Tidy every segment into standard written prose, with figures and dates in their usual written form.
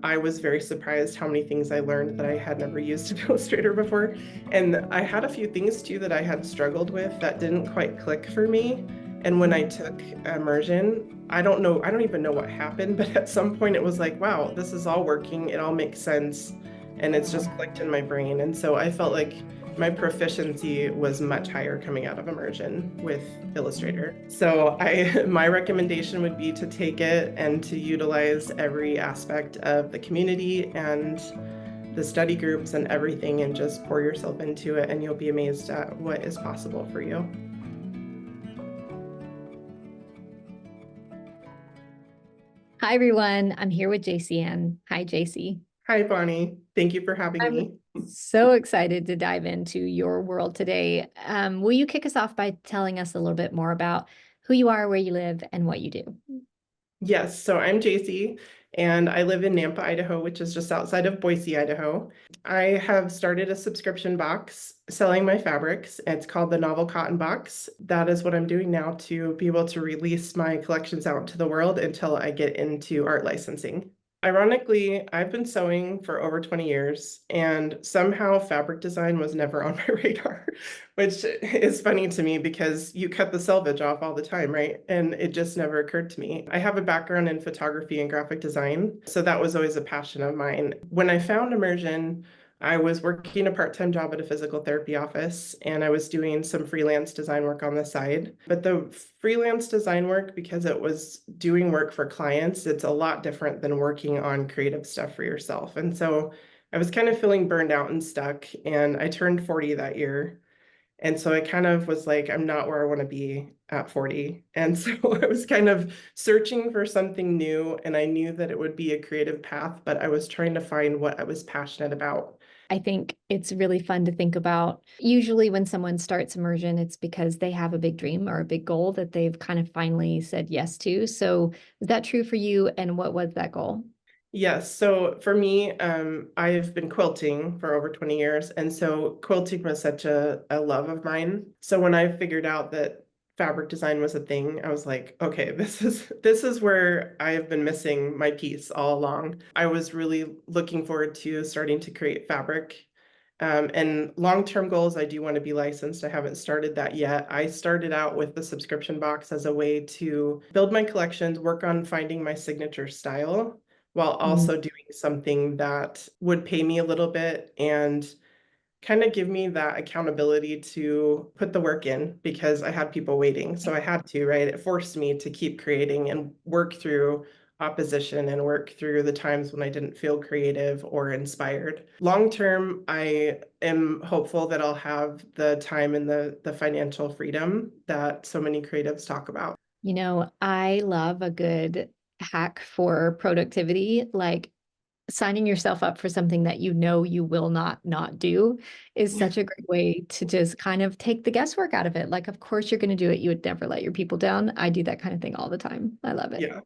I was very surprised how many things I learned that I had never used in Illustrator before. And I had a few things too that I had struggled with that didn't quite click for me. And when I took immersion, I don't even know what happened, but at some point it was like, wow, this is all working. It all makes sense. And it's just clicked in my brain. And so I felt like my proficiency was much higher coming out of immersion with Illustrator. So my recommendation would be to take it and to utilize every aspect of the community and the study groups and everything and just pour yourself into it, and you'll be amazed at what is possible for you. Hi, everyone. I'm here with Jacee. Hi, Jacee. Hi, Bonnie. Thank you for having I'm me. so excited to dive into your world today. Will you kick us off by telling us a little bit more about who you are, where you live, and what you do? Yes, so I'm Jacee, and I live in Nampa, Idaho, which is just outside of Boise, Idaho. I have started a subscription box selling my fabrics. It's called the Novel Cotton Box. That is what I'm doing now to be able to release my collections out to the world until I get into art licensing. Ironically, I've been sewing for over 20 years, and somehow fabric design was never on my radar, which is funny to me because you cut the selvage off all the time, right? And it just never occurred to me. I have a background in photography and graphic design, so that was always a passion of mine. When I found immersion, I was working a part-time job at a physical therapy office, and I was doing some freelance design work on the side. But the freelance design work, because it was doing work for clients, it's a lot different than working on creative stuff for yourself. And so I was kind of feeling burned out and stuck, and I turned 40 that year. And so I kind of was like, I'm not where I want to be at 40. And so I was kind of searching for something new, and I knew that it would be a creative path, but I was trying to find what I was passionate about. I think it's really fun to think about. Usually, when someone starts immersion, it's because they have a big dream or a big goal that they've kind of finally said yes to. So, is that true for you? And what was that goal? Yes, so for me, I've been quilting for over 20 years, and so quilting was such a love of mine. So when I figured out that fabric design was a thing, I was like, okay, this is where I have been missing my piece all along. I was really looking forward to starting to create fabric. And long-term goals, I do want to be licensed. I haven't started that yet. I started out with the subscription box as a way to build my collections, work on finding my signature style, while also doing something that would pay me a little bit and kind of give me that accountability to put the work in because I had people waiting. So I had to, right? It forced me to keep creating and work through opposition and work through the times when I didn't feel creative or inspired. Long term, I am hopeful that I'll have the time and the financial freedom that so many creatives talk about. I love a good hack for productivity, like signing yourself up for something that you know you will not do is such a great way to just kind of take the guesswork out of it. Like, of course you're going to do it. You would never let your people down. I do that kind of thing all the time. I love it. Yeah,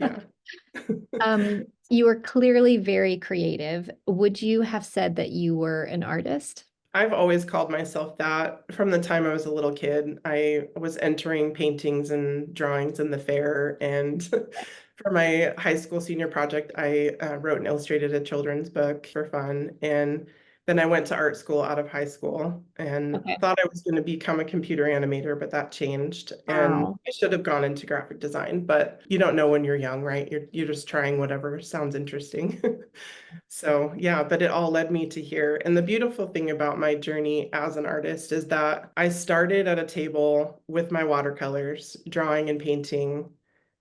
yeah. You were clearly very creative. Would you have said that you were an artist? I've always called myself that from the time I was a little kid. I was entering paintings and drawings in the fair. And for my high school senior project, I wrote and illustrated a children's book for fun. And then I went to art school out of high school and Okay. thought I was going to become a computer animator, but that changed. And Wow. I should have gone into graphic design, but you don't know when you're young, right? You're just trying whatever sounds interesting. So, yeah, but it all led me to here. And the beautiful thing about my journey as an artist is that I started at a table with my watercolors, drawing and painting,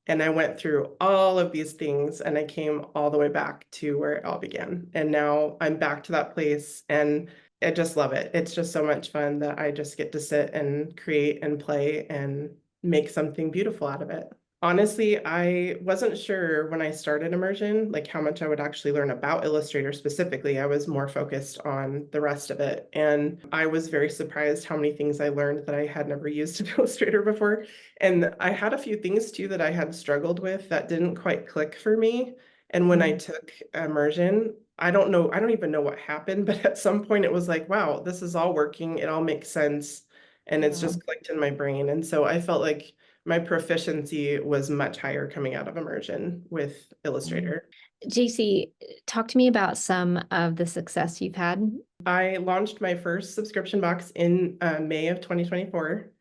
and I went through all of these things and I came all the way back to where it all began. And now I'm back to that place and I just love it. It's just so much fun that I just get to sit and create and play and make something beautiful out of it. Honestly, I wasn't sure when I started immersion, like how much I would actually learn about Illustrator specifically. I was more focused on the rest of it. And I was very surprised how many things I learned that I had never used in Illustrator before. And I had a few things too that I had struggled with that didn't quite click for me. And when I took immersion, I don't even know what happened, but at some point it was like, wow, this is all working. It all makes sense. And it's Wow. just clicked in my brain. And so I felt like my proficiency was much higher coming out of immersion with Illustrator. JC, talk to me about some of the success you've had. I launched my first subscription box in May of 2024.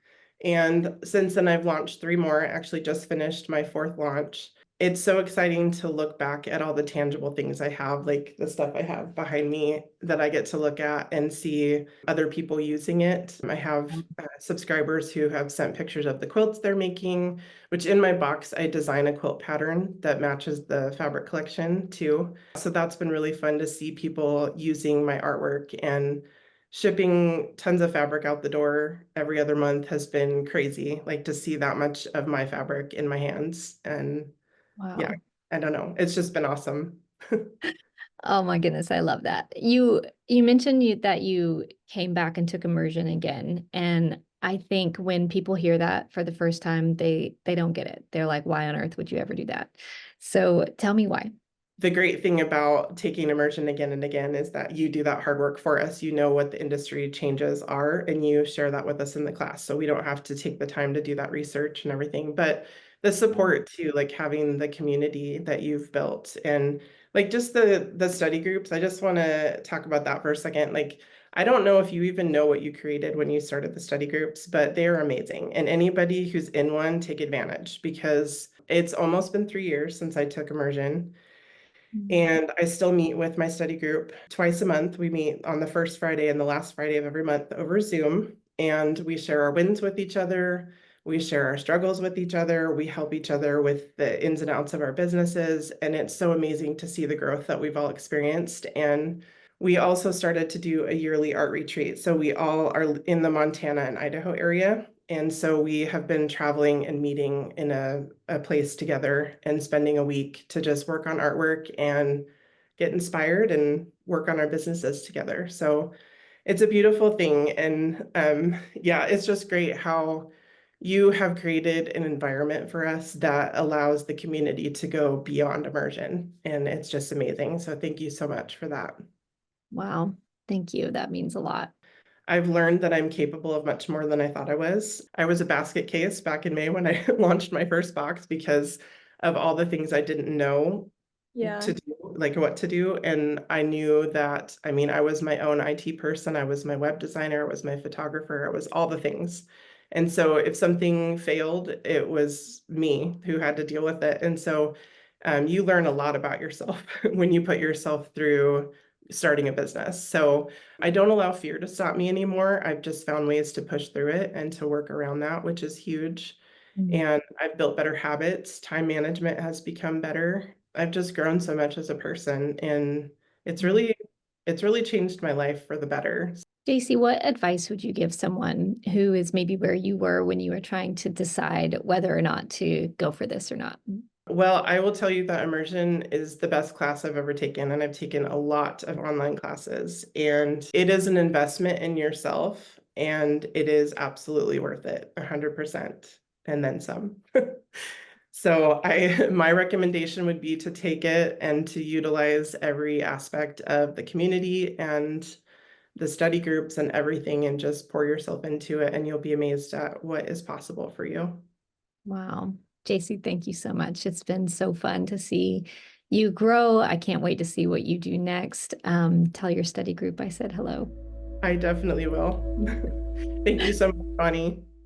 And since then, I've launched three more. I actually just finished my fourth launch. It's so exciting to look back at all the tangible things I have, like the stuff I have behind me that I get to look at and see other people using it. I have subscribers who have sent pictures of the quilts they're making, which in my box, I design a quilt pattern that matches the fabric collection too. So that's been really fun to see people using my artwork, and shipping tons of fabric out the door every other month has been crazy. Like to see that much of my fabric in my hands. And yeah, Wow. I don't know. It's just been awesome. Oh my goodness, I love that. You mentioned that you came back and took immersion again, and I think when people hear that for the first time, they don't get it. They're like, "Why on earth would you ever do that?" So tell me why. The great thing about taking immersion again and again is that you do that hard work for us. You know what the industry changes are, and you share that with us in the class. So we don't have to take the time to do that research and everything. But the support too, like having the community that you've built, and like just the study groups. I just want to talk about that for a second. Like I don't know if you even know what you created when you started the study groups, but they are amazing. And anybody who's in one, take advantage, because it's almost been 3 years since I took immersion. Mm. And I still meet with my study group twice a month. We meet on the first Friday and the last Friday of every month over Zoom, and we share our wins with each other. We share our struggles with each other. We help each other with the ins and outs of our businesses. And it's so amazing to see the growth that we've all experienced. And we also started to do a yearly art retreat. So we all are in the Montana and Idaho area. And so we have been traveling and meeting in a place together and spending a week to just work on artwork and get inspired and work on our businesses together. So it's a beautiful thing. And yeah, it's just great how you have created an environment for us that allows the community to go beyond immersion. And it's just amazing. So thank you so much for that. Wow. Thank you. That means a lot. I've learned that I'm capable of much more than I thought I was. I was a basket case back in May when I launched my first box because of all the things I didn't know Yeah. to do, like what to do. And I knew that, I mean, I was my own IT person, I was my web designer, I was my photographer, I was all the things. And so if something failed, it was me who had to deal with it. And so you learn a lot about yourself when you put yourself through starting a business. So I don't allow fear to stop me anymore. I've just found ways to push through it and to work around that, which is huge. Mm. And I've built better habits. Time management has become better. I've just grown so much as a person, and it's Mm. really it's really changed my life for the better. JC, what advice would you give someone who is maybe where you were when you were trying to decide whether or not to go for this or not? Well, I will tell you that immersion is the best class I've ever taken, and I've taken a lot of online classes, and it is an investment in yourself, and it is absolutely worth it, 100%, and then some. So my recommendation would be to take it and to utilize every aspect of the community and the study groups and everything, and just pour yourself into it, and you'll be amazed at what is possible for you. Wow. JC, thank you so much. It's been so fun to see you grow. I can't wait to see what you do next. Tell your study group I said hello. I definitely will. Thank you so much, Bonnie.